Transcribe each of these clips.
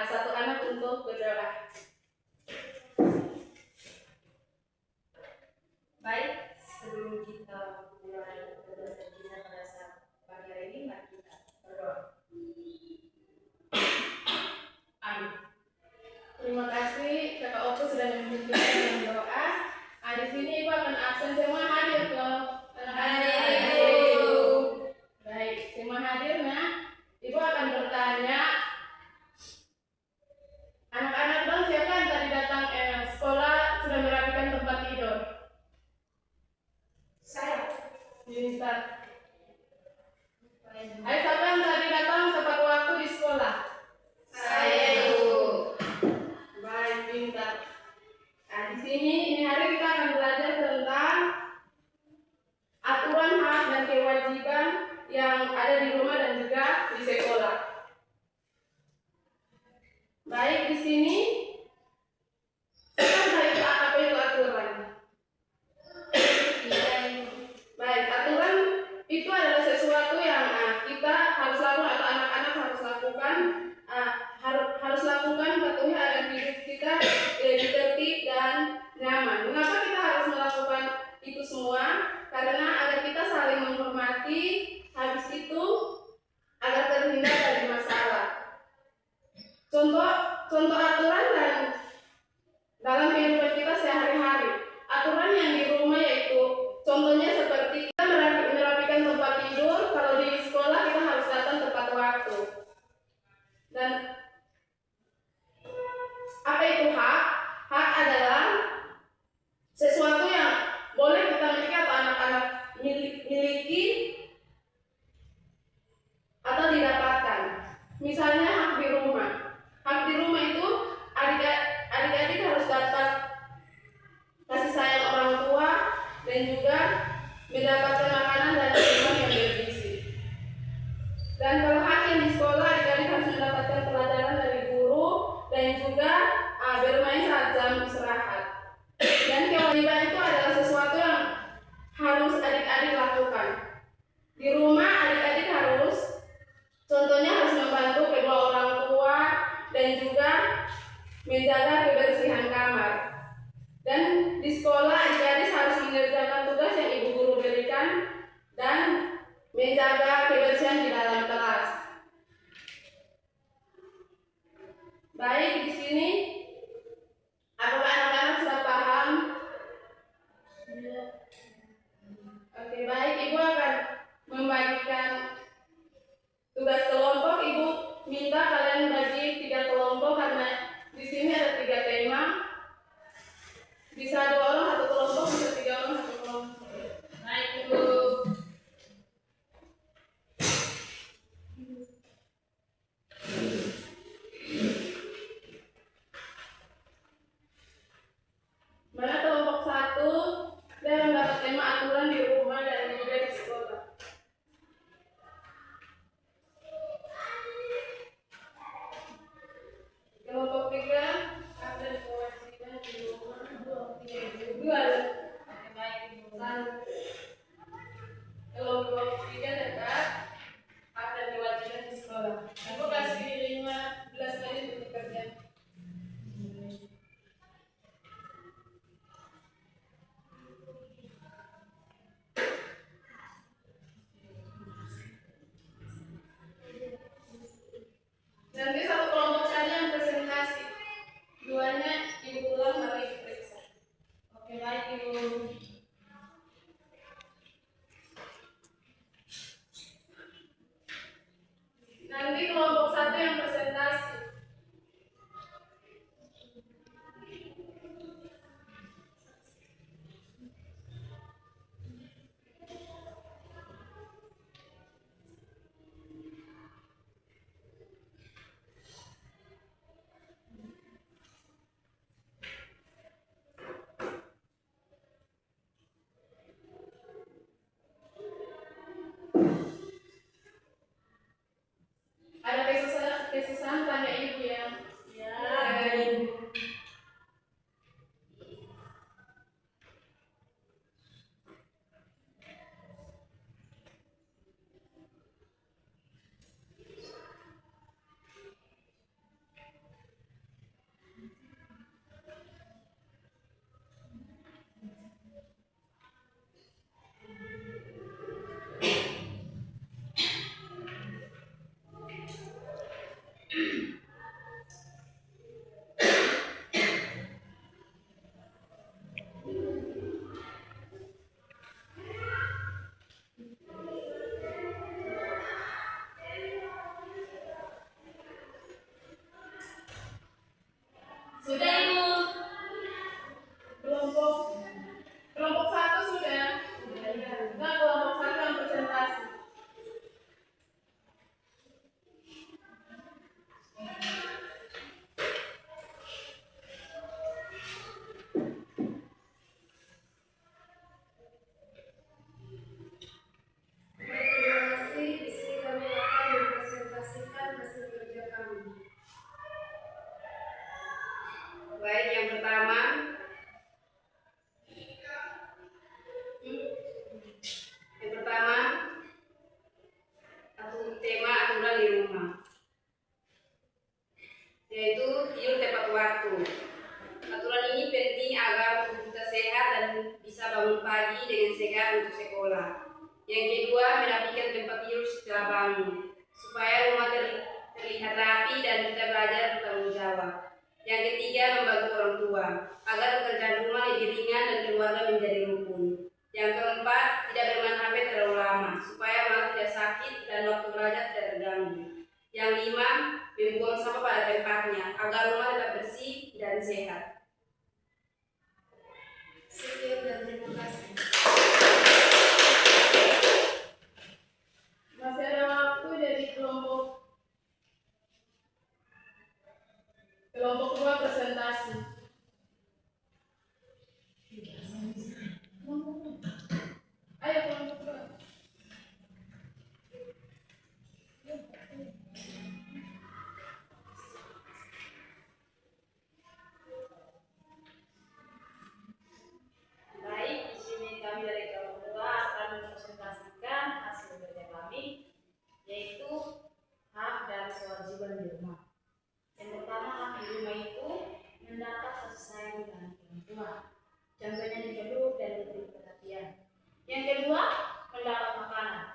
satu anak untuk berdoa. Baik, sebelum kita mulai belajar kita pada saat pagi hari ini, mari kita berdoa. Amin. Terima kasih Kakak Oku sudah memimpin kita dengan doa. Di sini Ibu akan absen, semua hadir dong. Hadir. Baik, semua hadir. Nah, Ibu akan bertanya. Anak-anak dong, siapa yang tadi datang sekolah sudah merapikan tempat tidur? Saya. Pintar. Ayo, siapa yang tadi datang tepat waktu di sekolah? Saya, Ibu. Baik, pintar. Nah, di sini ini hari kita akan belajar tentang aturan hak dan kewajiban yang ada di rumah dan juga di sekolah. Baik, di sini sekarang dari apa itu aturan? Baik, aturan itu adalah sesuatu yang kita harus lakukan atau anak-anak harus lakukan, harus lakukan patuhi agar hidup kita lebih tertib dan nyaman. Mengapa kita harus melakukan itu semua? Karena agar kita saling menghormati, habis itu agar terhindar dari masalah. Contoh aturan dan dalam kehidupan kita sehari-hari. Aturan yang di rumah yaitu contohnya seperti kita merapikan tempat tidur. Kalau di sekolah kita harus datang tepat waktu. Dan apa itu hak? Hak adalah sesuatu yang boleh kita miliki atau anak-anak miliki atau didapatkan. Misalnya hak di rumah. Hak di rumah itu adik-adik harus dapat kasih sayang orang tua dan juga mendapatkan makanan dan minuman yang bergizi. Dan kalau hak yang di sekolah, adik-adik harus mendapatkan pelajaran dari guru dan juga bermain saat jam istirahat. Dan kewajiban itu adalah sesuatu yang harus adik-adik lakukan. Di rumah adik-adik harus, contohnya harus membantu kedua orang tua dan juga menjaga kebersihan kamar. Dan di sekolah adik-adik harus mengerjakan tugas yang ibu guru berikan dan menjaga kebersihan di dalam kelas. Baik, di sini apakah anak-anak sudah paham? Oke, baik, Ibu akan membagikan tugas kelompok. Ibu minta kalian bagi 3 kelompok karena di sini ada 3 tema. Bisa 2 orang 1 kelompok, bisa 3 orang 1 kelompok. Baik, Ibu. Mana kelompok 1 dia mendapat tema aturan di rumah dan juga di sekolah. Kelompok 3 ada kewajiban di rumah 2. Baik, Ibu. Kelompok 3 dapat hak dan kewajiban di sekolah. Aku kasih 15 menit untuk kerja. Nanti 1 kelompok saja yang presentasi. 2-nya Ibu pulang mari diperiksa. Oke, baik, Ibu. Nanti kelompok 1 yang presentasi. Ada kesusahan tanya Ibu ya. Ya, Ibu. Sudah Ibu. Kelompok satu sudah. Nah, kelompok satu yang presentasi. Baik, yang pertama tema aturan di rumah, yaitu tidur tepat waktu. Aturan ini penting agar tubuh kita sehat dan bisa bangun pagi dengan segar untuk sekolah. Yang kedua, merapikan tempat tidur setelah bangun, supaya rumah terlihat rapi dan kita belajar bertanggung jawab. Yang ketiga, membantu orang tua, agar pekerjaan rumah lebih ringan dan keluarga menjadi rukun. Yang keempat, tidak bermain HP terlalu lama, supaya malah tidak sakit dan waktu belajar tidak terganggu. Yang lima, membuang sampah pada tempatnya, agar rumah tetap bersih dan sehat. Sekian dan terima kasih. Masih ada waktu dari kelompok dua presentasi. Ayo kelompok dua. Baik, di sini kami dari kelompok 2 akan mempresentasikan hasil kerja kami, yaitu hak dan kewajiban di rumah. Yang pertama, hak di rumah itu mendapat kasih sayang dari orang tua. Contohnya dipeluk dan diberi perhatian. Yang kedua, mendapat makanan.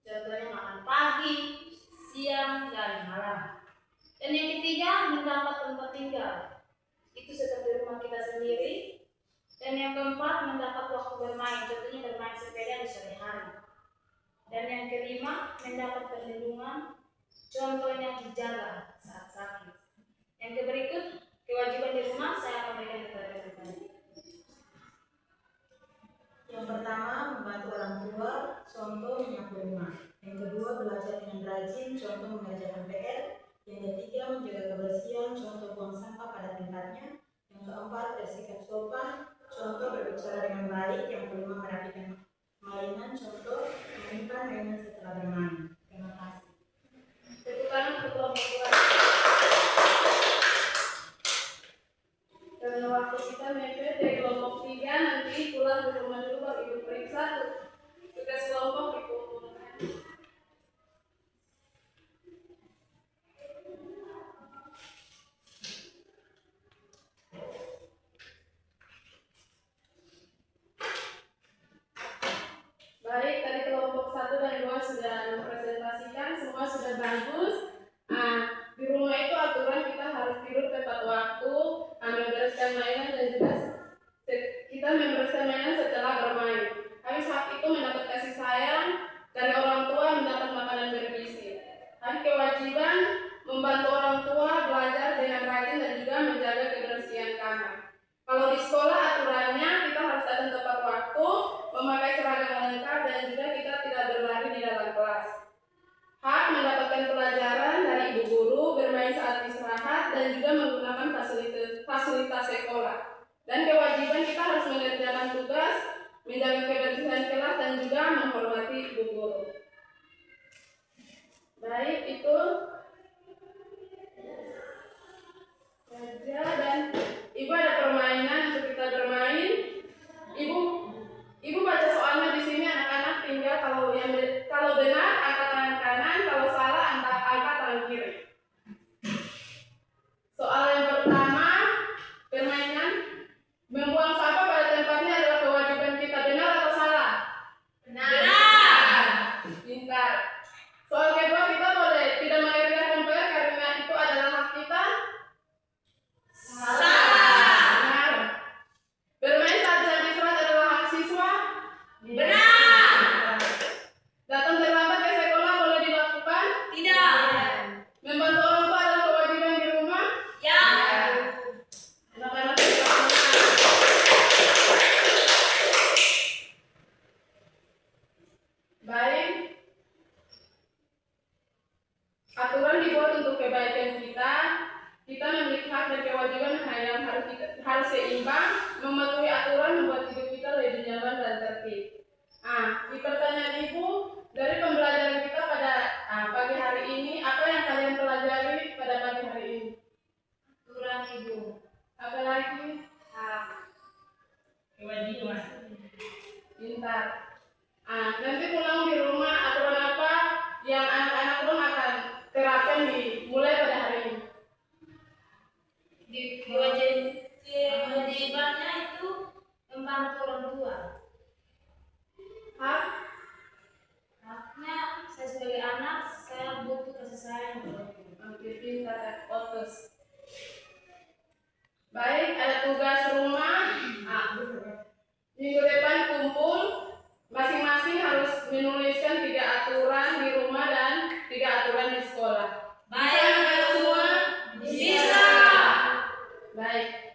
Contohnya makan pagi, siang, dan malam. Dan yang ketiga, mendapat tempat tinggal. Itu seperti rumah kita sendiri. Dan yang keempat, mendapat waktu bermain. Contohnya bermain sepeda di sore hari. Dan yang kelima, mendapat perlindungan. Contohnya dijaga saat sakit. Yang berikut, kewajiban di rumah saya akan berikan kepada kalian. Yang pertama, membantu orang tua, contoh menyapu rumah. Yang kedua, belajar dengan rajin, contoh mengerjakan PR. Yang ketiga, menjaga kebersihan, contoh buang sampah pada tempatnya. Yang keempat, bersikap sopan, contoh berbicara dengan baik. Yang kelima, merapikan mainan, contoh menyimpan mainan setelah bermain. Terima kasih. Tepuk tangan untuk kelompok dua. Karena waktu kita mepet dari kelompok 3, nanti pulang ke rumah dulu baru Ibu periksa tugas kelompok dikumpulkan. Baik, tadi kelompok 1 dan 2 sudah mempresentasikan, semua sudah bagus. Di rumah itu aturan kita harus tidur tepat waktu, membereskan mainan dan juga kita membereskan mainan setelah bermain. Habis hak itu mendapat kasih sayang dari orang tua, mendapat makanan bergizi. Hak kewajiban membantu orang tua belajar dengan rajin dan juga menjaga kebersihan kamar. Kalau di sekolah aturannya kita harus datang tepat waktu, memakai seragam lengkap dan juga kita tidak berlari di dalam kelas. Hak mendapatkan pelajaran dari ibu guru, bermain saat istirahat dan juga menggunakan fasilitas sekolah. Dan kewajiban kita harus mengerjakan tugas, menjaga kebersihan kelas dan juga menghormati ibu guru. Baik, itu kerja dan Ibu ada permainan untuk kita bermain. Ibu baca soalnya di sini anak-anak, tinggal kalau benar angkat tangan kanan, kalau salah angkat tangan kiri. Soal yang pertama, permainan membuang sampah pada tempatnya adalah kewajiban kita, benar atau salah? Benar. Pintar. Soal kedua, kita boleh tidak mengerjakan kewajibannya itu membantu orang tua. Hak Haknya saya sebagai anak, saya butuh kasih sayang dari orang tua. Oke, pintar, fokus. Baik, ada tugas rumah. Minggu depan kumpul, masing-masing harus menuliskan 3 aturan di rumah dan 3 aturan di sekolah. Bisa nggak semua? Bisa. Baik.